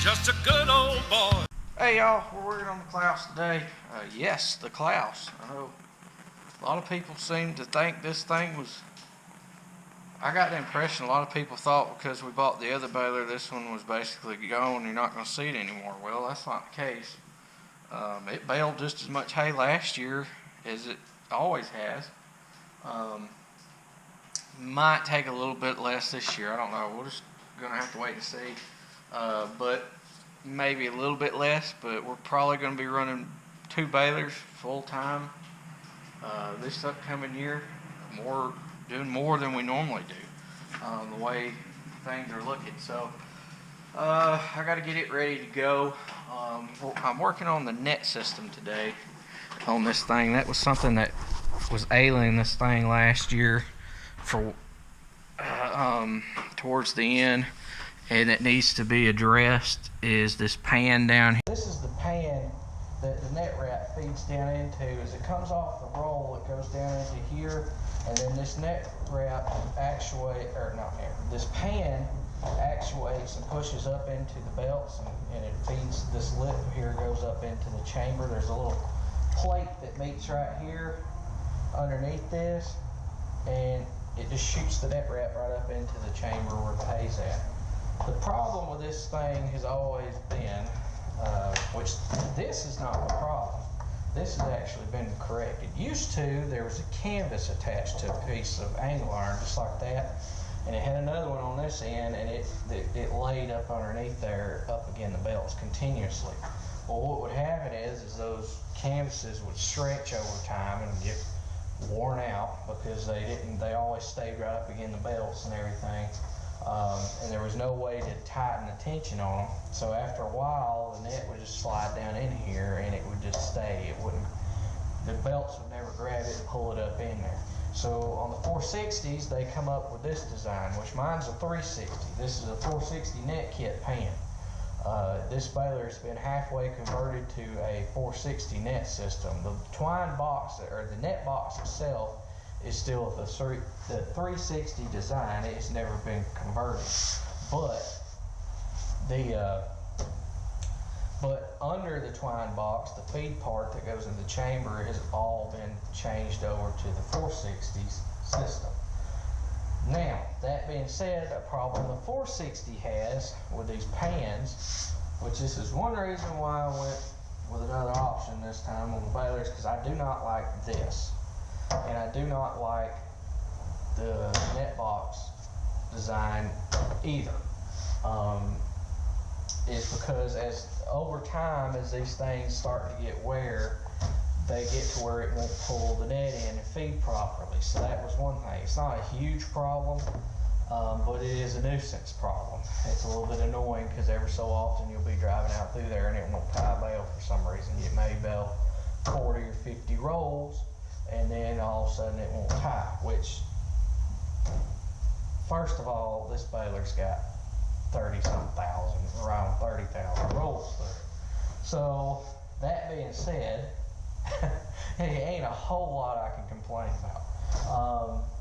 just a good old boy. Hey y'all, we're working on the Claas today. Yes, the Claas. I know a lot of people seem to think this thing was... I got the impression a lot of people thought because we bought the other baler, this one was basically gone, you're not going to see it anymore. Well, that's not the case. It baled just as much hay last year as it always has. Might take a little bit less this year, I don't know. We're just going to have to wait and see. But maybe a little bit less, but we're probably going to be running 2 balers full time this upcoming year, doing more than we normally do, the way things are looking. So I got to get it ready to go. I'm working on the net system today on this thing. That was something that was ailing this thing last year for towards the end, and it needs to be addressed. Is this pan down here. This is the pan that the net wrap feeds down into. As it comes off the roll, it goes down into here, and then this net wrap this pan actuates and pushes up into the belts, and it feeds this lip here, goes up into the chamber. There's a little plate that meets right here underneath this, and it just shoots the net wrap right up into the chamber where the hay's at. The problem with this thing has always been, which this is not the problem. This has actually been corrected. Used to, there was a canvas attached to a piece of angle iron just like that, and it had another one on this end, and it laid up underneath there, up against the belts continuously. Well, what would happen is those canvases would stretch over time and get worn out because they always stayed right up against the belts and everything. And there was no way to tighten the tension on them. So after a while, the net would just slide down in here and it would just stay. The belts would never grab it and pull it up in there. So on the 460s, they come up with this design, which mine's a 360. This is a 460 net kit pan. This baler has been halfway converted to a 460 net system. The twine box, or the net box itself, is still the 360 design. It's never been converted, but under the twine box, the feed part that goes in the chamber has all been changed over to the 460s system. Now, that being said, a problem the 460 has with these pans, which this is one reason why I went with another option this time on the balers, because I do not like this. And I do not like the net box design either. It's because over time, as these things start to get wear, they get to where it won't pull the net in and feed properly. So that was one thing. It's not a huge problem, but it is a nuisance problem. It's a little bit annoying because every so often you'll be driving out through there and it won't tie a bale for some reason. It may bale 40 or 50 rolls, and then all of a sudden it won't tie, which, first of all, this baler's got 30-some thousand, around 30,000 rolls through it. So, that being said, it ain't a whole lot I can complain about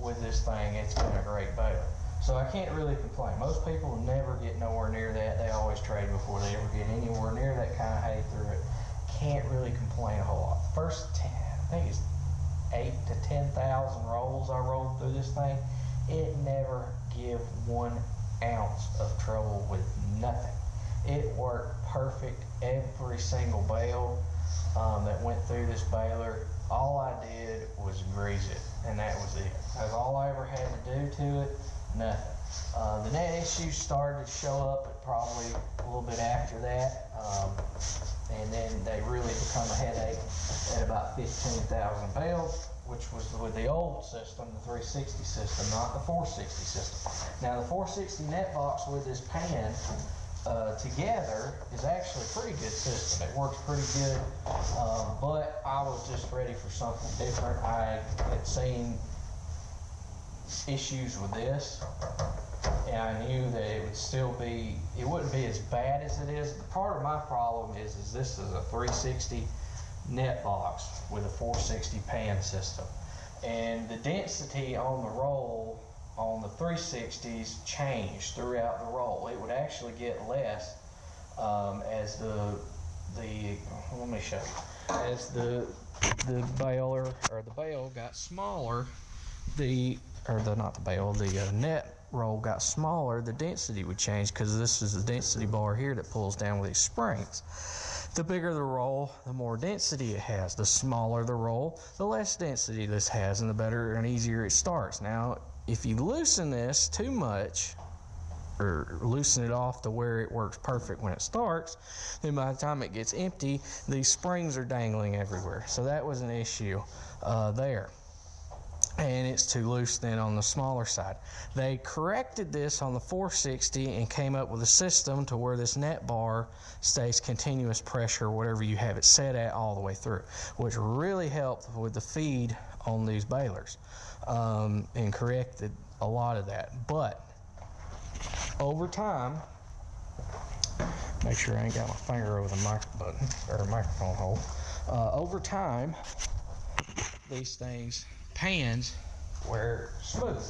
with this thing. It's been a great baler. So I can't really complain. Most people never get nowhere near that. They always trade before they ever get anywhere near that kind of hay through it. Can't really complain a whole lot. First 10, I think it's 8 to 10,000 rolls I rolled through this thing. It never give 1 ounce of trouble with nothing. It worked perfect every single bale that went through this baler. All I did was grease it, and that was it. That's all I ever had to do to it. Nothing. The net issues started to show up probably a little bit after that, and then they really become a headache at about 15,000 bales, which was with the old system, the 360 system, not the 460 system. Now the 460 net box with this pan together is actually a pretty good system. It works pretty good, but I was just ready for something different. I had seen issues with this, and I knew that it wouldn't be as bad as it is. Part of my problem is this is a 360 net box with a 460 pan system, and the density on the roll on the 360s changed throughout the roll. It would actually get less As let me show you. As the baler or the bale got smaller, the net roll got smaller, the density would change, because this is the density bar here that pulls down with these springs. The bigger the roll, the more density it has. The smaller the roll, the less density this has, and the better and easier it starts. Now, if you loosen this too much, or loosen it off to where it works perfect when it starts, then by the time it gets empty, these springs are dangling everywhere. So that was an issue there. And it's too loose then on the smaller side. They corrected this on the 460 and came up with a system to where this net bar stays continuous pressure, whatever you have it set at, all the way through, which really helped with the feed on these balers, and corrected a lot of that. But over time, make sure I ain't got my finger over the mic button or microphone hole. Over time, these pans wear smooth,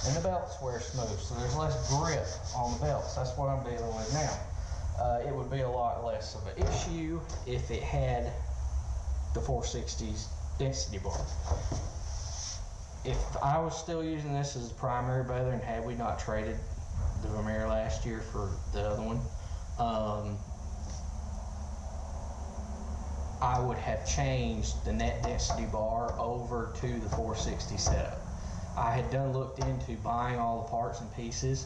and the belts wear smooth, so there's less grip on the belts. That's what I'm dealing with now. It would be a lot less of an issue if it had the 460's density bar. If I was still using this as a primary baler, and had we not traded the Vermeer last year for the other one, I would have changed the net density bar over to the 460 setup. I had looked into buying all the parts and pieces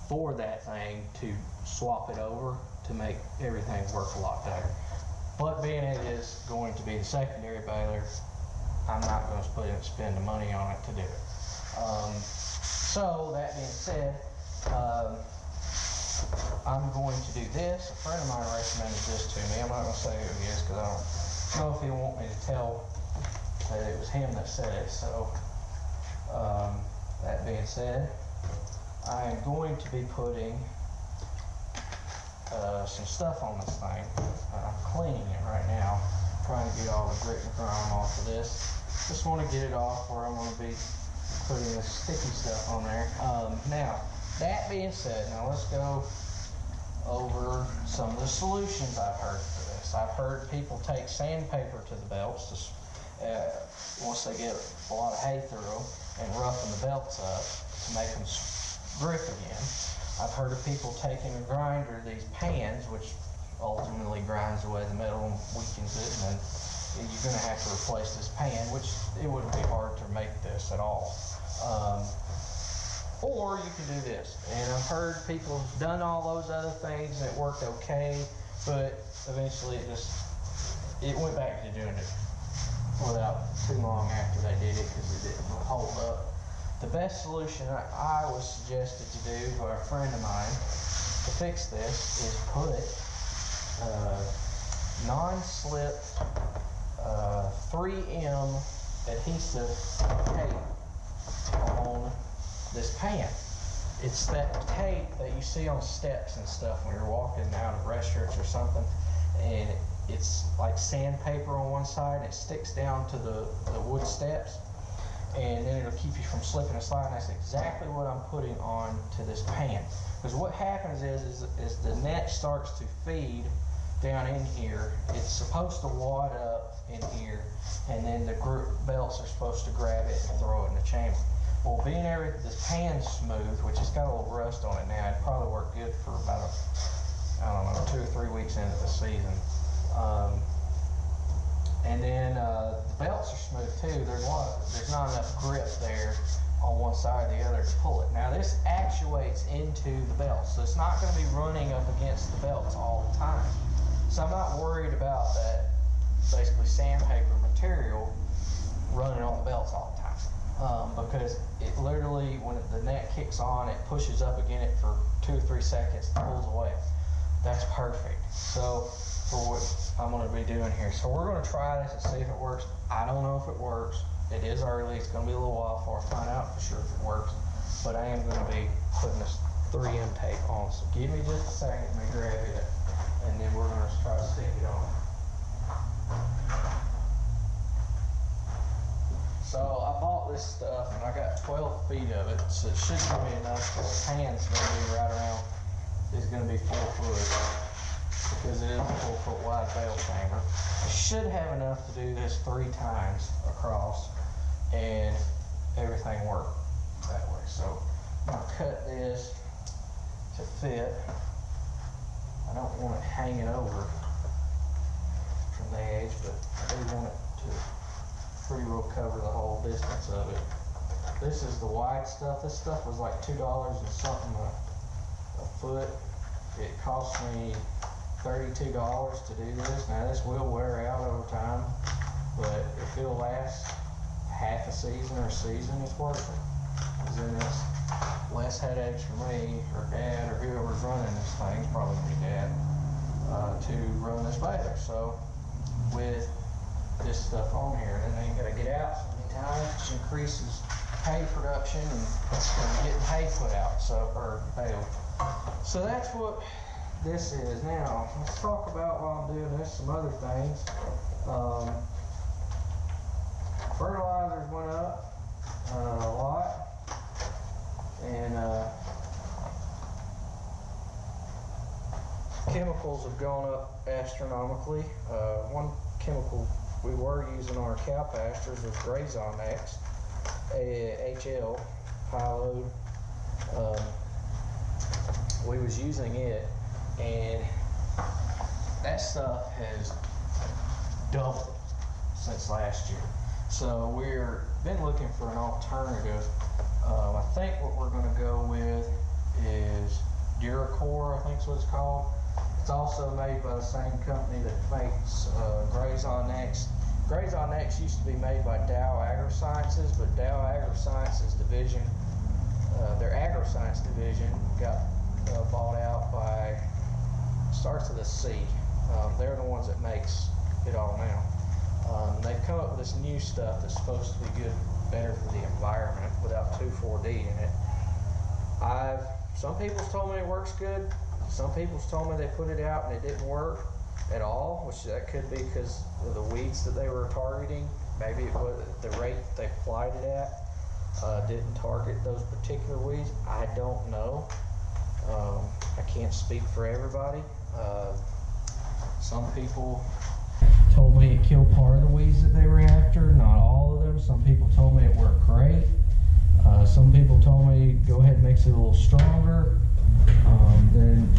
for that thing to swap it over to make everything work a lot better. But being it is going to be the secondary baler, I'm not going to spend the money on it to do it. So that being said, I'm going to do this. A friend of mine recommended this to me. I'm not going to say who he is because I don't know if he want me to tell that it was him that said it. So that being said, I am going to be putting some stuff on this thing. I'm cleaning it right now, trying to get all the grit and grime off of this. Just want to get it off, or I'm going to be putting the sticky stuff on there. Now, that being said, now let's go over some of the solutions I've heard for this. I've heard people take sandpaper to the belts once they get a lot of hay through them, and roughen the belts up to make them grip again. I've heard of people taking a grinder, these pans, which ultimately grinds away the metal and weakens it, and then you're going to have to replace this pan, which it wouldn't be hard to make this at all. Or you can do this, and I've heard people have done all those other things and it worked okay, but eventually it went back to doing it without too long after they did it because it didn't hold up. The best solution I was suggested to do by a friend of mine to fix this is put non-slip 3M adhesive tape on this pan. It's that tape that you see on steps and stuff when you're walking out of restaurants or something, and it's like sandpaper on one side, and it sticks down to the wood steps, and then it'll keep you from slipping and sliding. That's exactly what I'm putting on to this pan, because what happens is the net starts to feed down in here. It's supposed to wad up in here, and then the belts are supposed to grab it and throw it in the chamber. Well, being this pan's smooth, which has got a little rust on it now, it'd probably work good for about, I don't know, 2 or 3 weeks into the season. And then the belts are smooth too. There's not enough grip there on one side or the other to pull it. Now this actuates into the belts, so it's not going to be running up against the belts all the time. So I'm not worried about that basically sandpaper material running on the belts all the time. Because it literally, when the net kicks on, it pushes up against it for 2 or 3 seconds, pulls away. That's perfect. So for what I'm going to be doing here. So we're going to try this and see if it works. I don't know if it works. It is early. It's going to be a little while before I find out for sure if it works. But I am going to be putting this 3M tape on. So give me just a second. Let me grab it. And then we're going to try to stick it on. So I bought this stuff and I got 12 feet of it, so it should give me enough. The pan's going to be right around, it's going to be 4 foot. because it is a 4-foot wide bale sander. You should have enough to do this 3 times across and everything worked that way. So I'm gonna cut this to fit. I don't want it hanging over from the edge, but I do want it to pretty well cover the whole distance of it. This is the wide stuff. This stuff was like $2 and something a foot. It cost me $32 to do this. Now this will wear out over time, but if it'll last half a season or a season, it's worth it. Because then it's less headaches for me or Dad or whoever's running this thing, probably me, Dad, to run this baler. So with this stuff on here, then they gotta get out so many times, which increases hay production and getting hay put out, so, or baled. So that's what this is. Now let's talk about, while I'm doing this, some other things. Fertilizers went up a lot, and chemicals have gone up astronomically. One chemical we were using on our cow pastures was Grazon X, HL, high load. We was using it, and that stuff has doubled since last year. So we're been looking for an alternative. I think what we're going to go with is Duracore, I think is what it's called. It's also made by the same company that makes Grazon X. Grazon X used to be made by Dow AgroSciences, but Dow AgroSciences division, their AgroScience division, got bought out by, starts with a C. They're the ones that makes it all now. They've come up with this new stuff that's supposed to be good, better for the environment without 2,4-D in it. Some people's told me it works good. Some people's told me they put it out and it didn't work at all, which that could be because of the weeds that they were targeting. Maybe it was the rate they applied it at didn't target those particular weeds. I don't know. I can't speak for everybody. Some people told me it killed part of the weeds that they were after, not all of them. Some people told me it worked great. Some people told me go ahead and mix it a little stronger. Then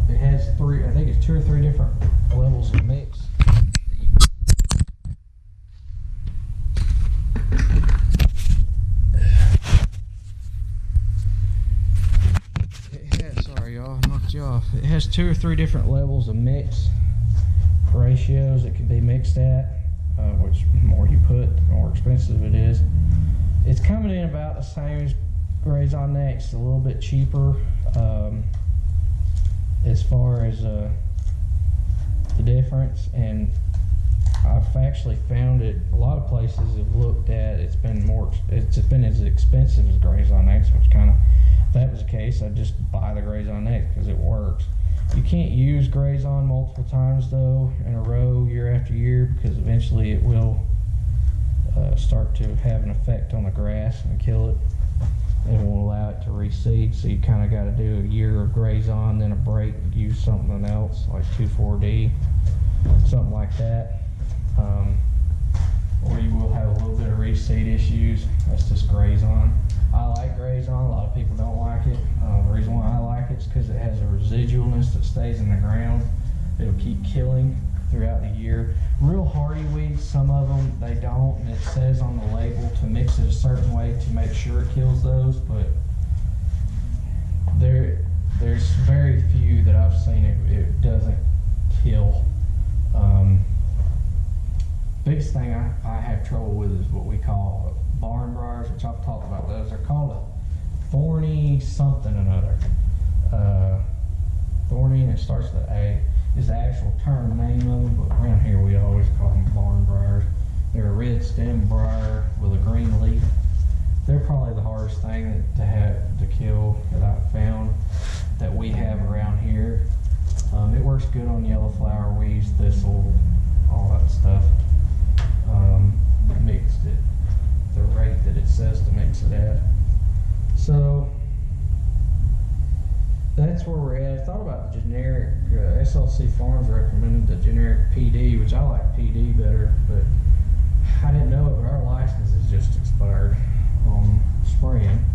it has I think it's 2 or 3 different levels of mix. Sorry y'all, knocked you off. It has 2 or 3 different levels of mix ratios it can be mixed at, which the more you put, the more expensive it is. It's coming in about the same as Grazon X, a little bit cheaper as far as the difference, and I've actually found it, a lot of places have looked at it's been as expensive as Grazon X, which kind of, if that was the case, I'd just buy the Grazon X because it works. You can't use Grazon multiple times though in a row, year after year, because eventually it will start to have an effect on the grass and kill it. It won't allow it to reseed, so you kind of got to do a year of Grazon, then a break, use something else like 2,4-D, something like that. Or you will have a little bit of reseed issues. That's just Grazon. I like Grazon. A lot of people don't like it. The reason why I like it is because it has a residualness that stays in the ground. It'll keep killing throughout the year. Real hardy weeds, some of them, they don't, and it says on the label to mix it a certain way to make sure it kills those, but there's very few that I've seen it doesn't kill. Biggest thing I have trouble with is what we call barn briars, which I've talked about those. They're called a thorny something another. Thorny, and it starts with an A, is the actual term name of them, but around here we always call them barn briars. They're a red stem briar with a green leaf. They're probably the hardest thing to kill that I've found that we have around here. It works good on yellow flower weeds, thistle, all that stuff. Mixed it the rate that it says to mix it at. So that's that's where we're at. I thought about the generic, SLC Farms recommended the generic PD, which I like PD better, but I didn't know it, but our license is just expired on spraying.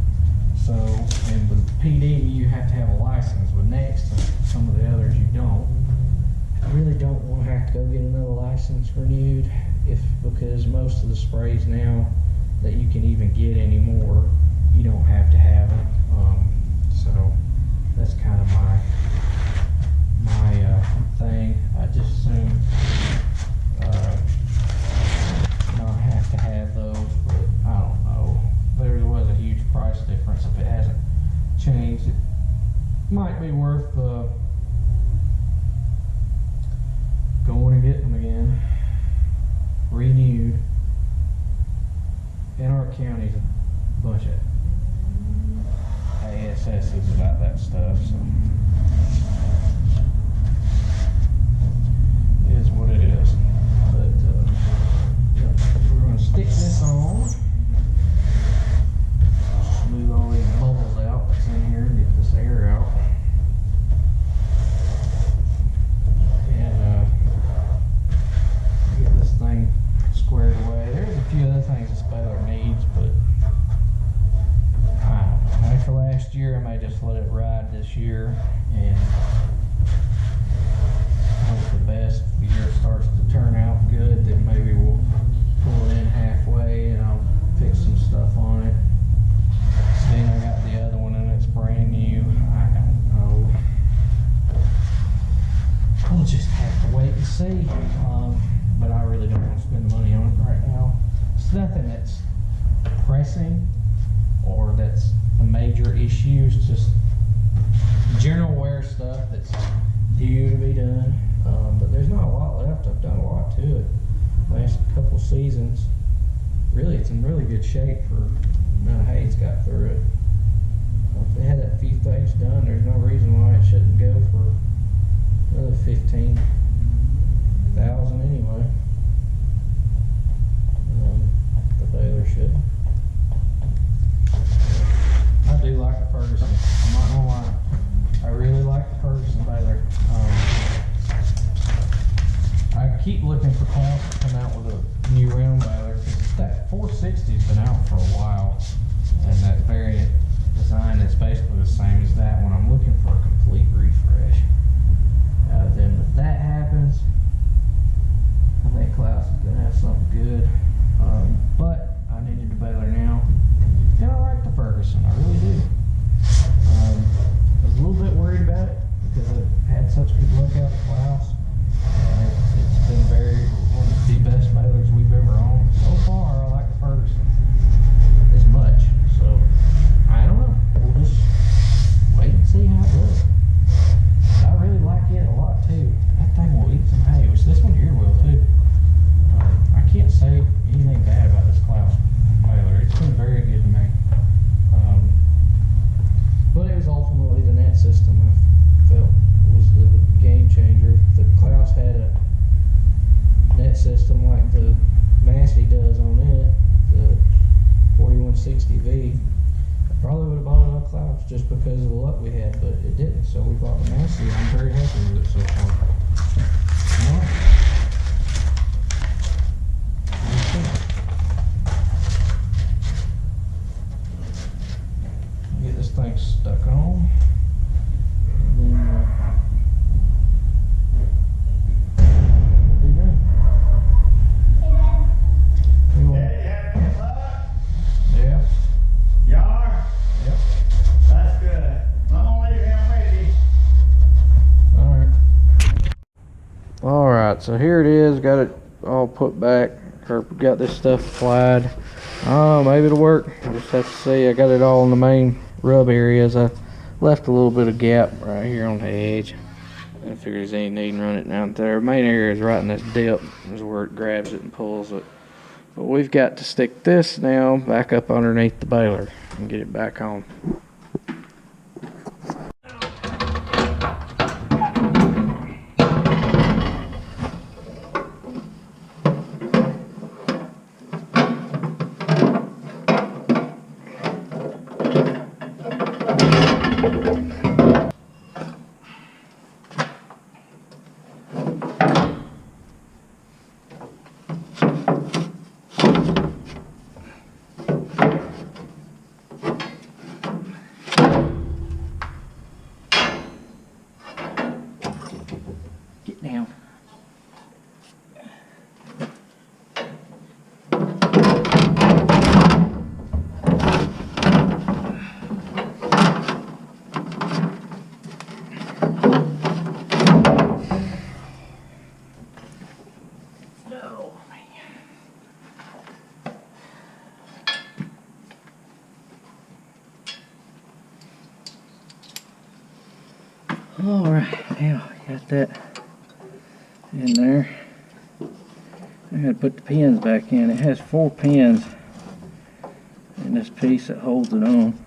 So, and with PD, you have to have a license. With Next and some of the others, you don't. I really don't want to have to go get another license renewed, because most of the sprays now that you can even get anymore, you don't have to have it. So that's kind of my thing. I just assume not have to have those, but I don't know. There was a huge price difference. If it hasn't changed, it might be worth going and getting them again, renewed. In our county's a bunch of ASS's about that stuff, so it is what it is. But yeah, we're going to stick this on, smooth all these bubbles out that's in here, get this air out, and get this thing squared away. There's a few other things this baler needs, but I don't know. After last year, I may just let it ride this year and hope the best. If the year starts to turn out good, then maybe we'll pull it in halfway and I'll fix some stuff on it. Then I got the other one and it's brand new. I don't know. We'll just have to wait and see. But I really don't want to spend the money on it right now. It's nothing that's pressing or that's a major issue. It's just general wear stuff that's due to be done. But there's not a lot left. I've done a lot to it last couple seasons. Really, it's in really good shape for the amount of hay it's got through it. If they had that few things done, there's no reason why it shouldn't go for another 15,000 anyway. The baler should. I do like the Ferguson. I'm not gonna lie. I really like the Ferguson baler. I keep looking for Claas to come out with a new round baler, because that 460's been out for a while, and that variant design is basically the same as that one. I'm looking for a complete refresh. Then if that happens, I think Claas is going to have something good. But I needed the baler now. And I like the Ferguson, I really do. I was a little bit worried about it because it had such good luck out of Claas. It's been one of the best balers we've ever owned. So far, I like the Ferguson as much. So, I don't know. We'll just wait and see how it goes. I really like it a lot too. That thing will eat some hay, which this one here will too. I can't say anything bad about this Claas baler. It's been very good to me. But it was ultimately the net system I felt was the game changer. If the Claas had a net system like the Massey does on it, the 4160V, I probably would have bought another Claas just because of the luck we had, but it didn't. So we bought the Massey. I'm very happy with it so far. All right. Get this thing stuck on. And then be done. Yeah. You are? Yep. That's good. I'm gonna leave him with you. Alright, so here it is. Got it all put back. Or got this stuff applied. Maybe it'll work. We'll just have to see. I got it all in the main rub areas. I left a little bit of gap right here on the edge. I figured there's any need to run it down there. Main area is right in this dip. Is where it grabs it and pulls it. But we've got to stick this now back up underneath the baler and get it back on. Alright, now got that in there. I gotta put the pins back in. It has 4 pins in this piece that holds it on.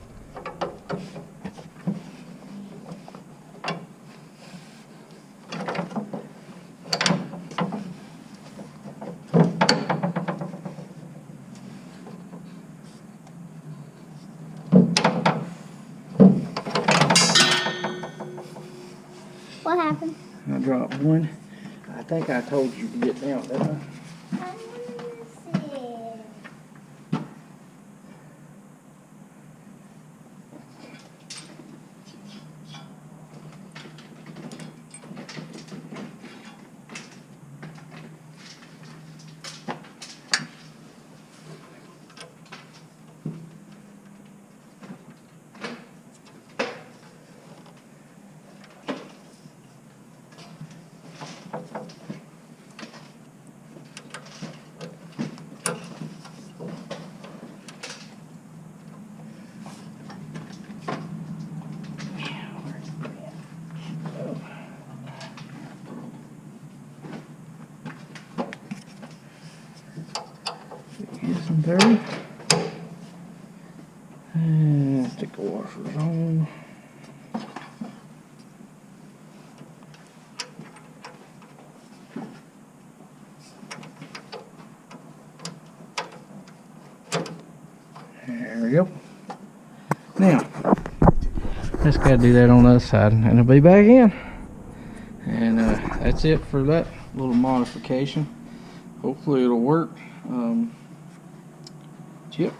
What happened? I dropped one. I think I told you to get down, didn't I? Get some dirty. And stick the washers on. There we go. Now, just got to do that on the other side and it'll be back in. And that's it for that little modification. Hopefully it'll work. Yep.